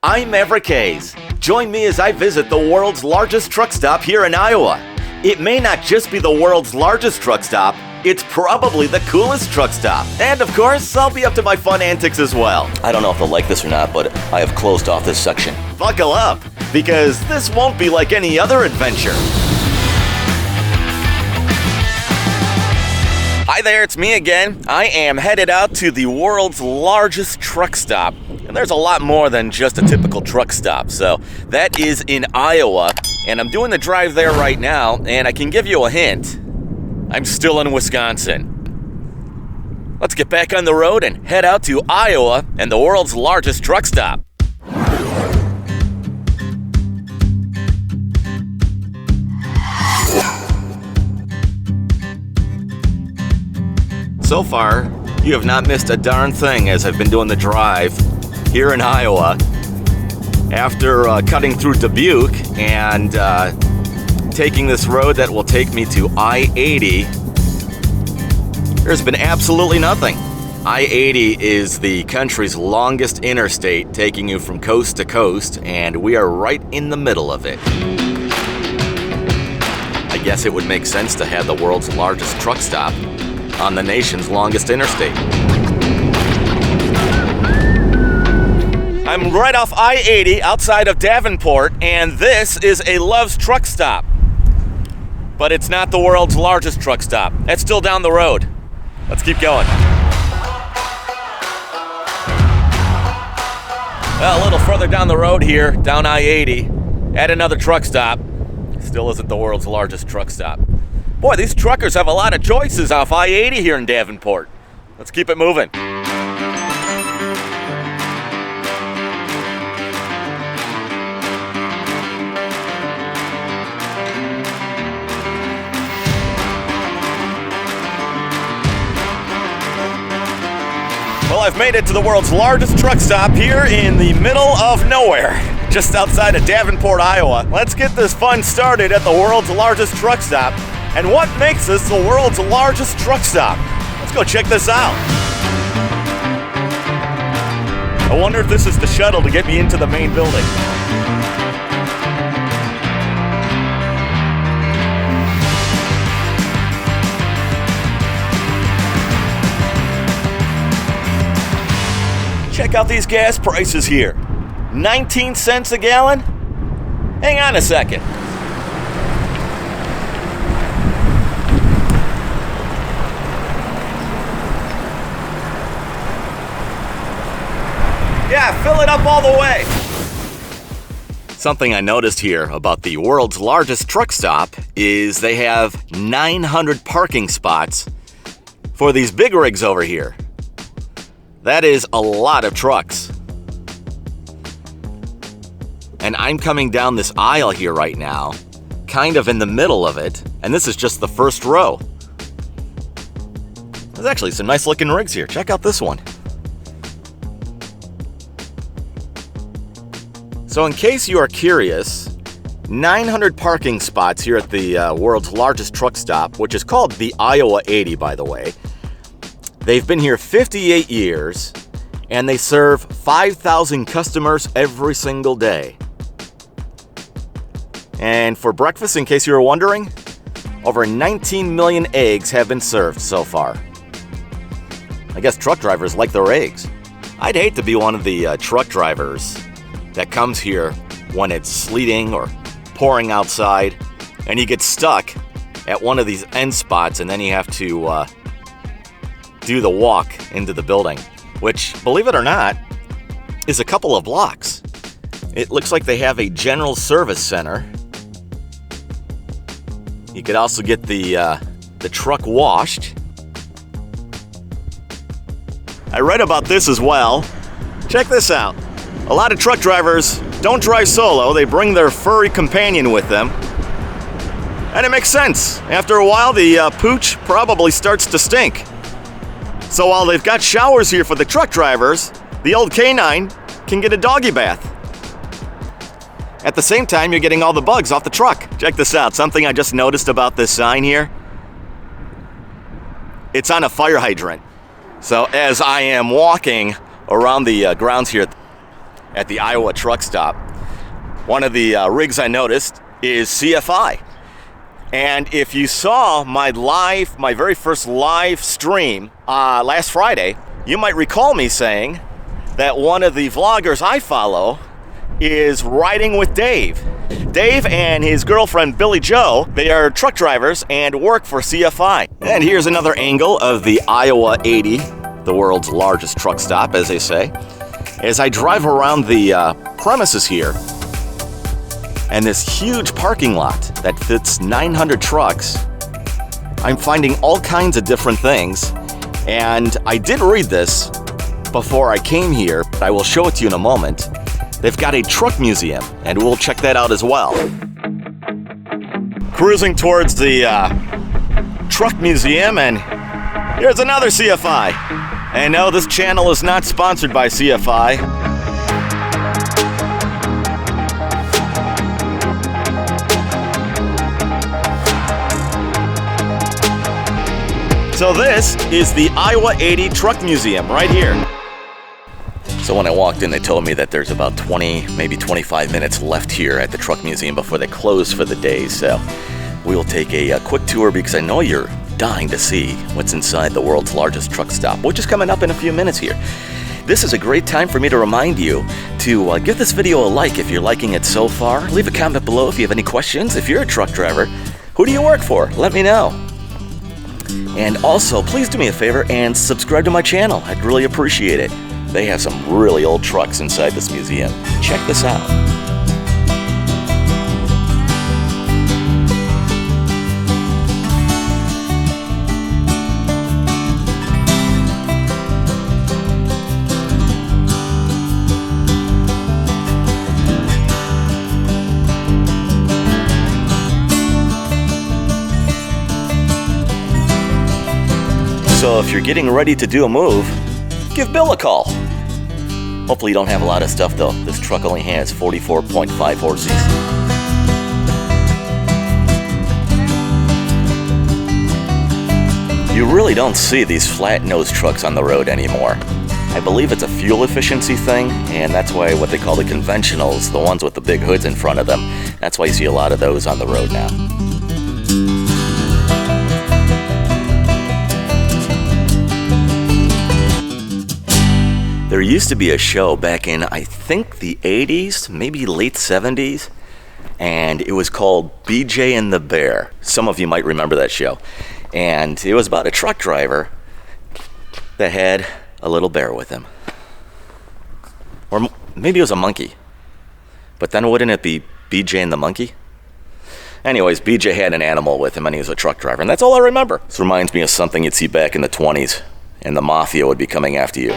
I'm Maverick Hayes. Join me as I visit the world's largest truck stop here in Iowa. It may not just be the world's largest truck stop, it's probably the coolest truck stop. And of course, I'll be up to my fun antics as well. I don't know if they'll like this or not, but I have closed off this section. Buckle up, because this won't be like any other adventure. Hi there, it's me again. I am headed out to the world's largest truck stop. And there's a lot more than just a typical truck stop. So that is in Iowa, and I'm doing the drive there right now, and I can give you a hint. I'm still in Wisconsin. Let's get back on the road and head out to Iowa and the world's largest truck stop. So far, you have not missed a darn thing as I've been doing the drive here in Iowa. After cutting through Dubuque and taking this road that will take me to I-80, there's been absolutely nothing. I-80 is the country's longest interstate, taking you from coast to coast, and we are right in the middle of it. I guess it would make sense to have the world's largest truck stop on the nation's longest interstate. I'm right off I-80 outside of Davenport, and this is a Love's truck stop. But it's not the world's largest truck stop. That's still down the road. Let's keep going. Well, a little further down the road here, down I-80, at another truck stop. Still isn't the world's largest truck stop. Boy, these truckers have a lot of choices off I-80 here in Davenport. Let's keep it moving. Well, I've made it to the world's largest truck stop here in the middle of nowhere, just outside of Davenport, Iowa. Let's get this fun started at the world's largest truck stop. And what makes this the world's largest truck stop? Let's go check this out. I wonder if this is the shuttle to get me into the main building. Check out these gas prices here. 19 cents a gallon? Hang on a second. Yeah, fill it up all the way. Something I noticed here about the world's largest truck stop is they have 900 parking spots for these big rigs over here. That is a lot of trucks. And I'm coming down this aisle here right now, kind of in the middle of it, and this is just the first row. There's actually some nice looking rigs here. Check out this one. So in case you are curious, 900 parking spots here at the world's largest truck stop, which is called the Iowa 80, by the way. They've been here 58 years, and they serve 5,000 customers every single day. And for breakfast, in case you were wondering, over 19 million eggs have been served so far. I guess truck drivers like their eggs. I'd hate to be one of the truck drivers that comes here when it's sleeting or pouring outside, and you get stuck at one of these end spots, and then you have to do the walk into the building, which, believe it or not, is a couple of blocks. It looks like they have a general service center. You could also get the truck washed. I read about this as well. Check this out. A lot of truck drivers don't drive solo. They bring their furry companion with them. And it makes sense. After a while, the pooch probably starts to stink. So while they've got showers here for the truck drivers, the old canine can get a doggy bath. At the same time, you're getting all the bugs off the truck. Check this out. Something I just noticed about this sign here. It's on a fire hydrant. So as I am walking around the grounds here, at the Iowa truck stop. One of the rigs I noticed is CFI. And if you saw my very first live stream last Friday, you might recall me saying that one of the vloggers I follow is riding with Dave. Dave and his girlfriend Billy Joe, they are truck drivers and work for CFI. And here's another angle of the Iowa 80, the world's largest truck stop, as they say. As I drive around the premises here, and this huge parking lot that fits 900 trucks, I'm finding all kinds of different things. And I did read this before I came here, but I will show it to you in a moment. They've got a truck museum, and we'll check that out as well. Cruising towards the truck museum, and here's another CFI. And no, this channel is not sponsored by CFI. So this is the Iowa 80 Truck Museum right here. So when I walked in, they told me that there's about 20, maybe 25 minutes left here at the truck museum before they close for the day. So we'll take a quick tour because I know you're dying to see what's inside the world's largest truck stop, which is coming up in a few minutes here. This is a great time for me to remind you to give this video a like if you're liking it so far. Leave a comment below if you have any questions. If you're a truck driver, who do you work for? Let me know. And also, please do me a favor and subscribe to my channel. I'd really appreciate it. They have some really old trucks inside this museum. Check this out. So if you're getting ready to do a move, give Bill a call. Hopefully you don't have a lot of stuff though. This truck only has 44.5 horses. You really don't see these flat nose trucks on the road anymore. I believe it's a fuel efficiency thing, and that's why what they call the conventionals, the ones with the big hoods in front of them, that's why you see a lot of those on the road now. There used to be a show back in, I think, the 80s, maybe late 70s, and it was called BJ and the Bear. Some of you might remember that show. And it was about a truck driver that had a little bear with him. Or maybe it was a monkey. But then wouldn't it be BJ and the monkey? Anyways, BJ had an animal with him and he was a truck driver, and that's all I remember. This reminds me of something you'd see back in the 20s, and the mafia would be coming after you.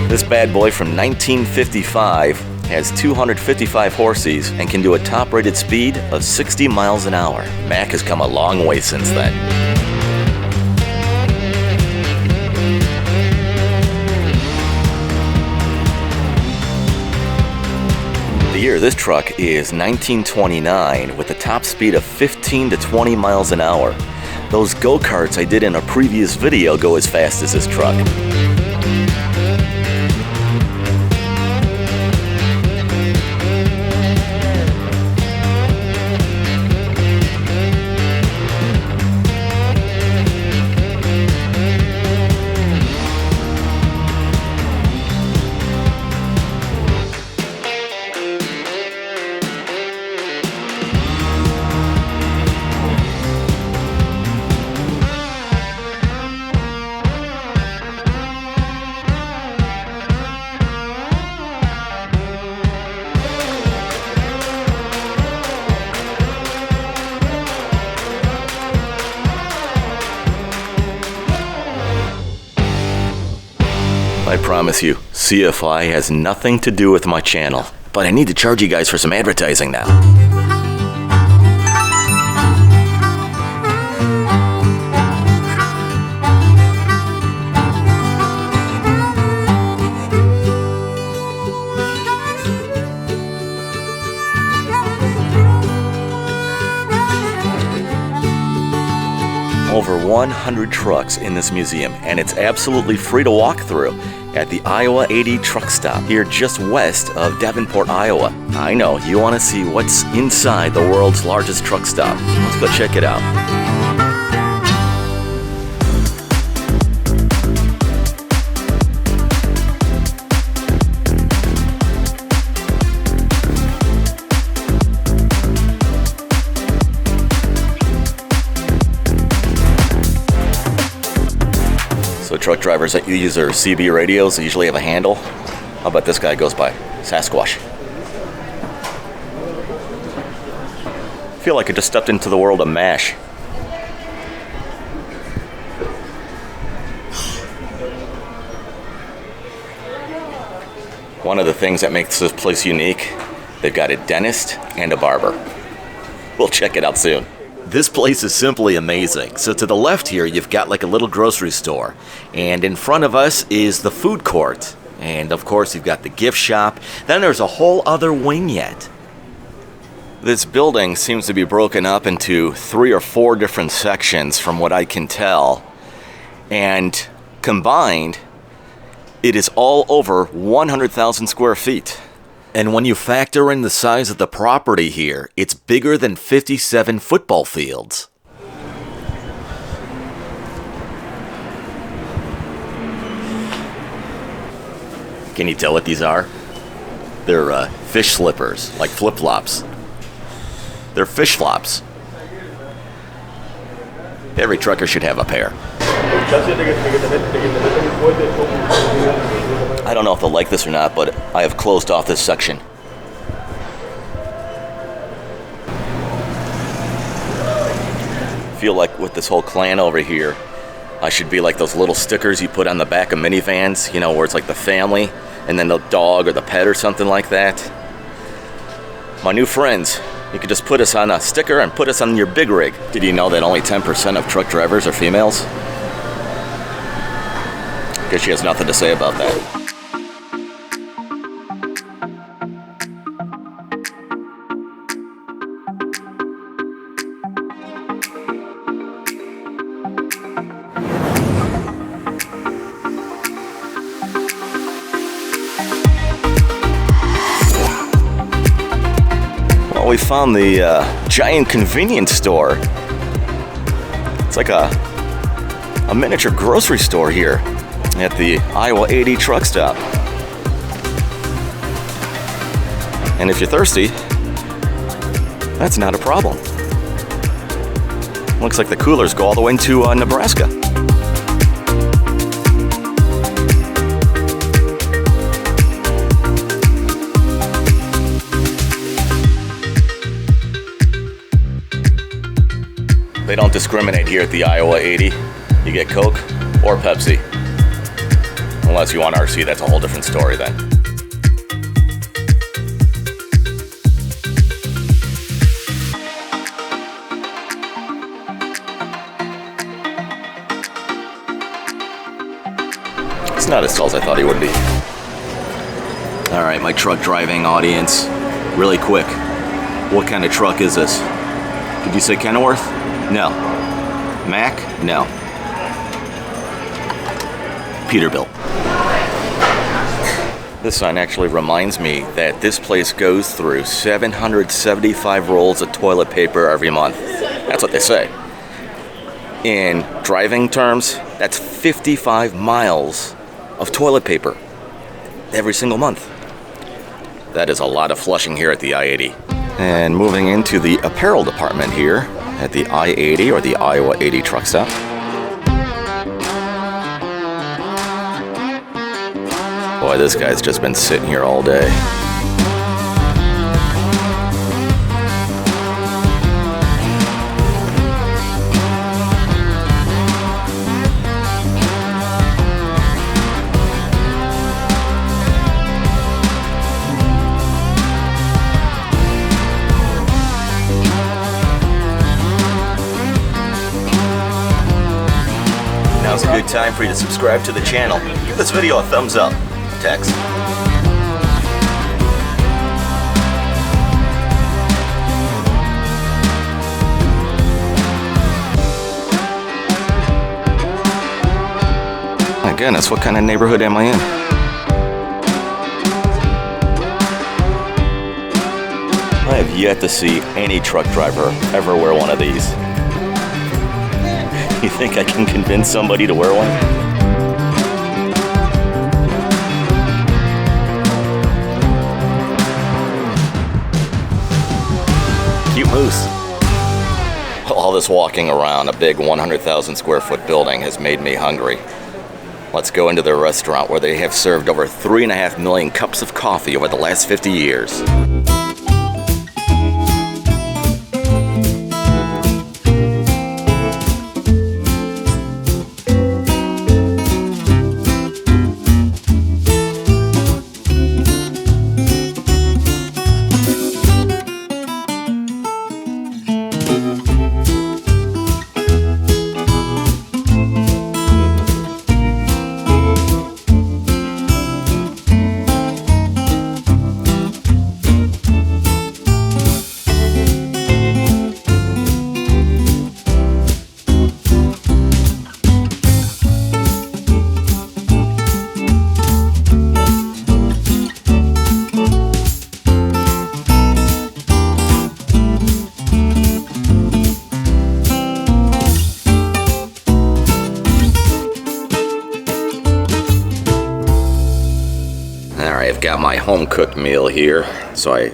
This bad boy from 1955 has 255 horses and can do a top-rated speed of 60 miles an hour. Mac has come a long way since then. The year of this truck is 1929 with a top speed of 15 to 20 miles an hour. Those go-karts I did in a previous video go as fast as this truck. I promise you, CFI has nothing to do with my channel. But I need to charge you guys for some advertising now. over 100 trucks in this museum, and it's absolutely free to walk through at the Iowa 80 truck stop here just west of Davenport, Iowa. I know, you want to see what's inside the world's largest truck stop. Let's go check it out. So truck drivers that use their CB radios, they usually have a handle. How about this guy goes by Sasquatch? I feel like I just stepped into the world of MASH. One of the things that makes this place unique, they've got a dentist and a barber. We'll check it out soon. This place is simply amazing. So to the left here, you've got like a little grocery store. And in front of us is the food court. And of course, you've got the gift shop. Then there's a whole other wing yet. This building seems to be broken up into 3 or 4 different sections from what I can tell. And combined, it is all over 100,000 square feet. And when you factor in the size of the property here, it's bigger than 57 football fields. Can you tell what these are? They're fish slippers, like flip-flops. They're fish flops. Every trucker should have a pair. I don't know if they'll like this or not, but I have closed off this section. I feel like with this whole clan over here, I should be like those little stickers you put on the back of minivans, you know, where it's like the family, and then the dog or the pet or something like that. My new friends, you could just put us on a sticker and put us on your big rig. Did you know that only 10% of truck drivers are females? Guess she has nothing to say about that. Well, we found the giant convenience store. It's like a miniature grocery store here at the Iowa 80 truck stop. And if you're thirsty, that's not a problem. Looks like the coolers go all the way into Nebraska. They don't discriminate here at the Iowa 80. You get Coke or Pepsi. Unless you want RC, that's a whole different story then. It's not as tall as I thought he would be. All right, my truck driving audience, really quick. What kind of truck is this? Did you say Kenworth? No. Mack? No. Peterbilt. This sign actually reminds me that this place goes through 775 rolls of toilet paper every month. That's what they say. In driving terms, that's 55 miles of toilet paper every single month. That is a lot of flushing here at the I-80. And moving into the apparel department here at the I-80 or the Iowa 80 truck stop. Boy, this guy's just been sitting here all day. Now's a good time for you to subscribe to the channel. Give this video a thumbs up. Text. goodness, what kind of neighborhood am I in? I have yet to see any truck driver ever wear one of these. You think I can convince somebody to wear one? Cute moose. All this walking around a big 100,000 square foot building has made me hungry. Let's go into their restaurant where they have served over 3.5 million cups of coffee over the last 50 years. I've got my home-cooked meal here, so I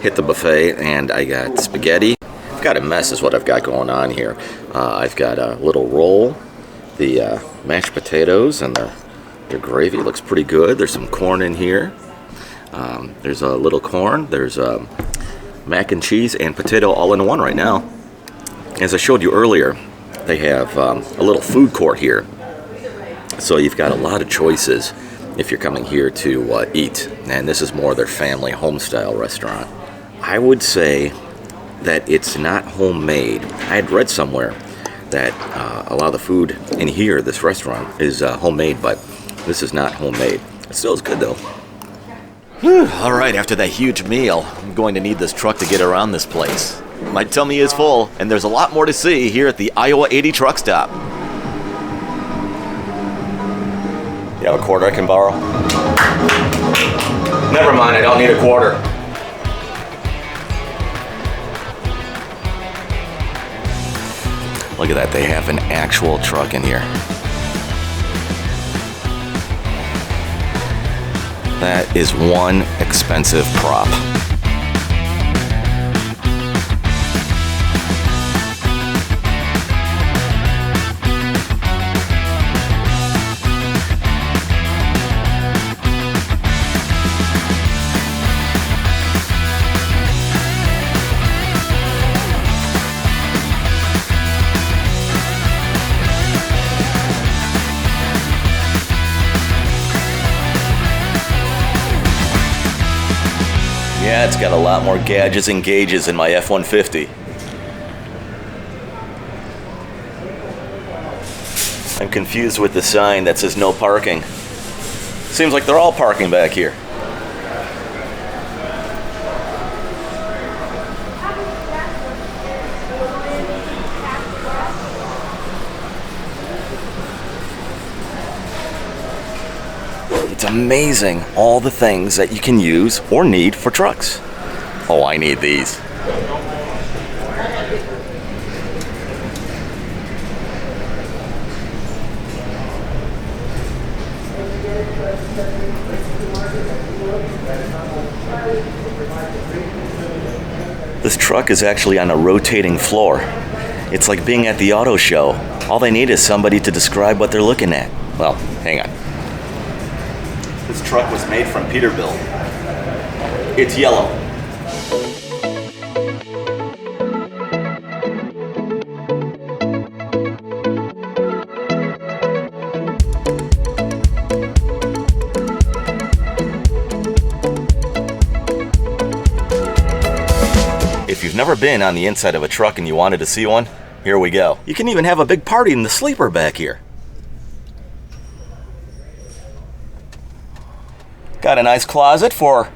hit the buffet and I got spaghetti. I've got a mess is what I've got going on here. I've got a little roll, the mashed potatoes, and the gravy looks pretty good. There's some corn in here. There's a little corn. There's mac and cheese and potato all in one right now. As I showed you earlier, they have a little food court here, so you've got a lot of choices if you're coming here to eat, and this is more their family home-style restaurant. I would say that it's not homemade. I had read somewhere that a lot of the food in here, this restaurant, is homemade, but this is not homemade. It still is good though. Whew. All right, after that huge meal, I'm going to need this truck to get around this place. My tummy is full, and there's a lot more to see here at the Iowa 80 truck stop. You have a quarter I can borrow? Never mind, I don't need a quarter. Look at that, they have an actual truck in here. That is one expensive prop. Yeah, it's got a lot more gadgets and gauges in my F-150. I'm confused with the sign that says no parking. Seems like they're all parking back here. It's amazing all the things that you can use or need for trucks. Oh, I need these. This truck is actually on a rotating floor. It's like being at the auto show. All they need is somebody to describe what they're looking at. Well, hang on. This truck was made from Peterbilt. It's yellow. If you've never been on the inside of a truck and you wanted to see one, here we go. You can even have a big party in the sleeper back here. Got a nice closet for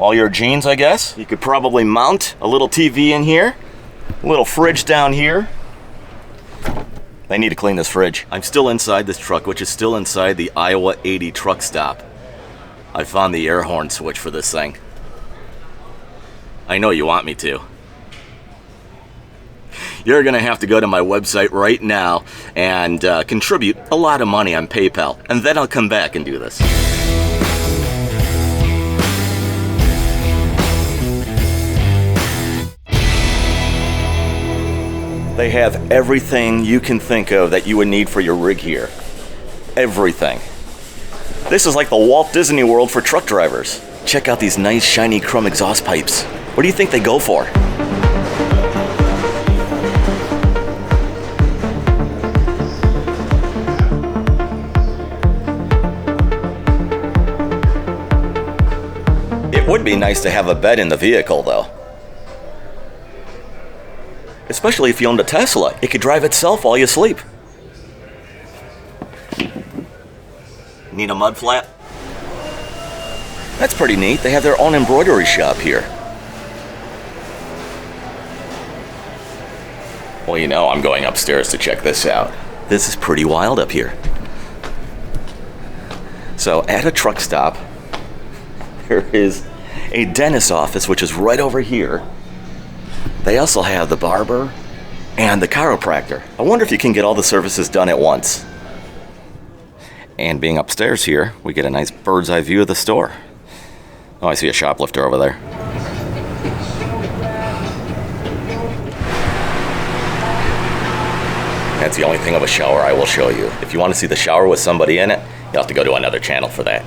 all your jeans, I guess. You could probably mount a little TV in here, a little fridge down here. They need to clean this fridge. I'm still inside this truck, which is still inside the Iowa 80 truck stop. I found the air horn switch for this thing. I know you want me to. You're gonna have to go to my website right now and contribute a lot of money on PayPal, and then I'll come back and do this. They have everything you can think of that you would need for your rig here. Everything. This is like the Walt Disney World for truck drivers. Check out these nice shiny chrome exhaust pipes. What do you think they go for? It would be nice to have a bed in the vehicle, though. Especially if you owned a Tesla. It could drive itself while you sleep. Need a mud flat? That's pretty neat. They have their own embroidery shop here. Well, you know I'm going upstairs to check this out. This is pretty wild up here. So at a truck stop, there is a dentist's office, which is right over here. They also have the barber and the chiropractor. I wonder if you can get all the services done at once. And being upstairs here, we get a nice bird's eye view of the store. Oh, I see a shoplifter over there. That's the only thing of a shower I will show you. If you want to see the shower with somebody in it, you'll have to go to another channel for that.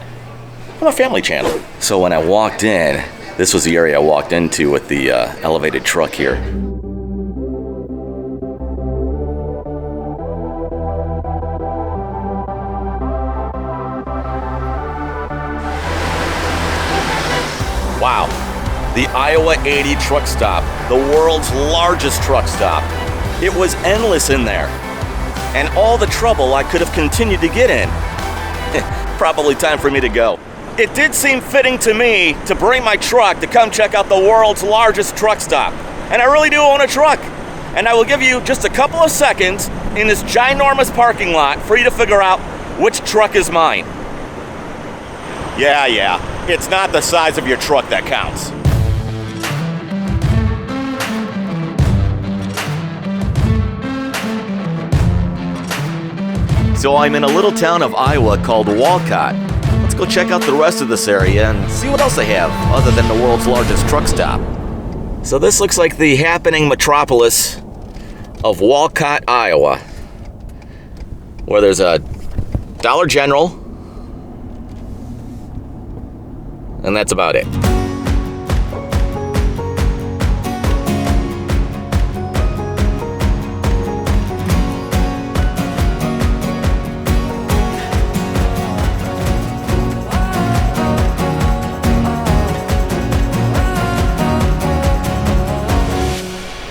I'm a family channel. So when I walked in, this was the area I walked into with the elevated truck here. Wow, the Iowa 80 truck stop, the world's largest truck stop. It was endless in there, and all the trouble I could have continued to get in. Probably time for me to go. It did seem fitting to me to bring my truck to come check out the world's largest truck stop. And I really do own a truck. And I will give you just a couple of seconds in this ginormous parking lot for you to figure out which truck is mine. Yeah, it's not the size of your truck that counts. So I'm in a little town of Iowa called Walcott. Let's go check out the rest of this area and see what else they have other than the world's largest truck stop. So this looks like the happening metropolis of Walcott, Iowa, where there's a Dollar General, and that's about it.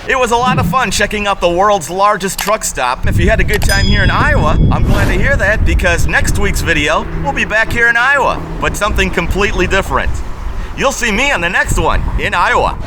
It was a lot of fun checking out the world's largest truck stop. If you had a good time here in Iowa, I'm glad to hear that, because next week's video, we'll be back here in Iowa, but something completely different. You'll see me on the next one in Iowa.